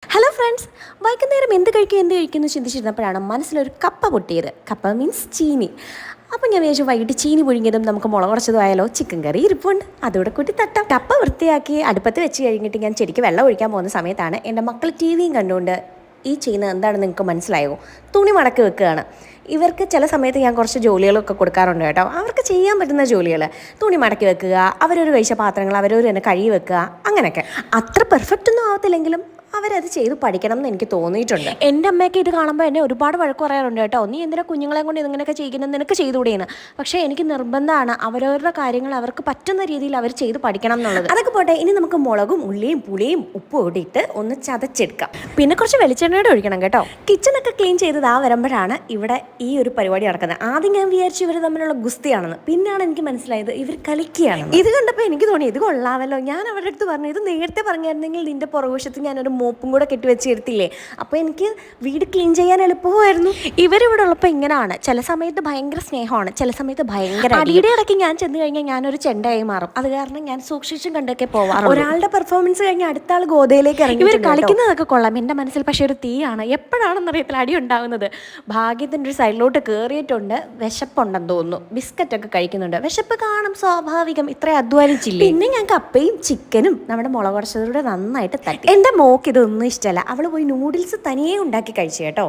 Hello friends, വൈകുന്നേരം എന്ത് കഴിക്കുമെന്ന് ചിന്തിച്ചിരുന്നപ്പോഴാണ് മനസ്സിലൊരു കപ്പ പൊട്ടിയത്. കപ്പ മീൻസ് ചീനി. അപ്പം ഞാൻ വിചാരിച്ചു വൈകിട്ട് ചീനി പുഴുങ്ങിയതും നമുക്ക് മുളക് കുറച്ചതും ആയാലോ. ചിക്കൻ കറി ഇരിപ്പുണ്ട്, അതോടെ കൂട്ടി തട്ടാം. കപ്പ വൃത്തിയാക്കി അടുപ്പത്ത് വെച്ച് കഴിഞ്ഞിട്ട് ഞാൻ ചെടിക്ക് വെള്ളം ഒഴിക്കാൻ പോകുന്ന സമയത്താണ് എൻ്റെ മക്കൾ ടി വിയും കണ്ടുകൊണ്ട് ഈ ചെയ്യുന്നത് എന്താണെന്ന് നിങ്ങൾക്ക് മനസ്സിലായോ? തുണി മടക്കി വെക്കുകയാണ്. ഇവർക്ക് ചില സമയത്ത് ഞാൻ കുറച്ച് ജോലികളൊക്കെ കൊടുക്കാറുണ്ട് കേട്ടോ. അവർക്ക് ചെയ്യാൻ പറ്റുന്ന ജോലികൾ, തുണി മടക്കി വെക്കുക, അവരൊരു കഴിച്ച പാത്രങ്ങൾ അവരൊരു തന്നെ കഴുകി വെക്കുക, അങ്ങനെയൊക്കെ. അത്ര പെർഫെക്റ്റ് ഒന്നും ആവത്തില്ലെങ്കിലും അവരത് ചെയ്ത് പഠിക്കണം എന്ന് എനിക്ക് തോന്നിയിട്ടുണ്ട്. എൻ്റെ അമ്മയൊക്കെ ഇത് കാണുമ്പോൾ എന്നെ ഒരുപാട് വഴക്ക് പറയാറുണ്ട് കേട്ടോ. നീ എന്തിനാ കുഞ്ഞുങ്ങളെ കൊണ്ട് ഇതിങ്ങനെയൊക്കെ ചെയ്യുന്നത്, നിനക്ക് ചെയ്തുകൂടെയെന്ന്. പക്ഷേ എനിക്ക് നിർബന്ധമാണ് അവരവരുടെ കാര്യങ്ങൾ അവർക്ക് പറ്റുന്ന രീതിയിൽ അവർ ചെയ്ത് പഠിക്കണം എന്നുള്ളത്. അതൊക്കെ പോട്ടെ, ഇനി നമുക്ക് മുളകും ഉള്ളിയും പുളിയും ഉപ്പും ഇട്ടിട്ട് ഒന്ന് ചതച്ചെടുക്കാം. പിന്നെ കുറച്ച് വെളിച്ചെണ്ണയോടെ ഒഴിക്കണം കേട്ടോ. കിച്ചണൊക്കെ ക്ലീൻ ചെയ്തത് വരുമ്പോഴാണ് ഇവിടെ ഈ ഒരു പരിപാടി നടക്കുന്നത്. ആദ്യം ഞാൻ വിചാരിച്ചു ഇവർ തമ്മിലുള്ള ഗുസ്തിയാണെന്ന്, പിന്നെയാണ് എനിക്ക് മനസ്സിലായത് ഇവർ കളിക്കുകയാണ്. ഇത് കണ്ടപ്പോൾ എനിക്ക് തോന്നി ഇത് കൊള്ളാമല്ലോ. ഞാൻ അവരുടെ അടുത്ത് പറഞ്ഞു, ഇത് നേരത്തെ പറഞ്ഞായിരുന്നെങ്കിൽ നിന്റെ പുറകുവശത്ത് ഞാനൊരു മോപ്പും കൂടെ കെട്ടിവെച്ചെടുത്തില്ലേ, അപ്പോൾ എനിക്ക് വീട് ക്ലീൻ ചെയ്യാൻ എളുപ്പമായിരുന്നു. ഇവരിവിടെ ഉള്ളപ്പോൾ ഇങ്ങനെയാണ്. ചില സമയത്ത് ഭയങ്കര സ്നേഹമാണ്, ചില സമയത്ത് ഭയങ്കര അടിയുടെ ഇടയ്ക്ക് ഞാൻ ചെന്ന് കഴിഞ്ഞാൽ ഞാനൊരു ചെണ്ടയായി മാറും. അത് കാരണം ഞാൻ സൂക്ഷിച്ചും കണ്ടൊക്കെ പോവാറുണ്ട്. ഒരാളുടെ പെർഫോമൻസ് കഴിഞ്ഞ് അടുത്ത ആൾ ഗോതയിലേക്ക് ഇറങ്ങി. ഇവർ കളിക്കുന്നതൊക്കെ കൊള്ളാം. എൻ്റെ മനസ്സിൽ പക്ഷേ ഒരു തീയാണ്. എപ്പോഴാണെന്നറിയത്തില്ല അടി ഉണ്ടാകുന്നത്. ഭാഗ്യത്തിൻ്റെ ഒരു സൈഡിലോട്ട് കയറിയിട്ടുണ്ട്. വിശപ്പുണ്ടെന്ന് തോന്നുന്നു. ബിസ്ക്കറ്റൊക്കെ കഴിക്കുന്നുണ്ട്. വിശപ്പ് കാണും, സ്വാഭാവികം. ഇത്ര അധ്വാനിച്ചില്ല. പിന്നെ ഞാൻ കപ്പയും ചിക്കനും നമ്മുടെ മുളക് കുറച്ചതോടെ നന്നായിട്ട് തട്ടി. എൻ്റെ മോക്ക് ഇതൊന്നും ഇഷ്ടമല്ല. അവൾ പോയി നൂഡിൽസ് തനിയെ ഉണ്ടാക്കി കഴിച്ചു കേട്ടോ.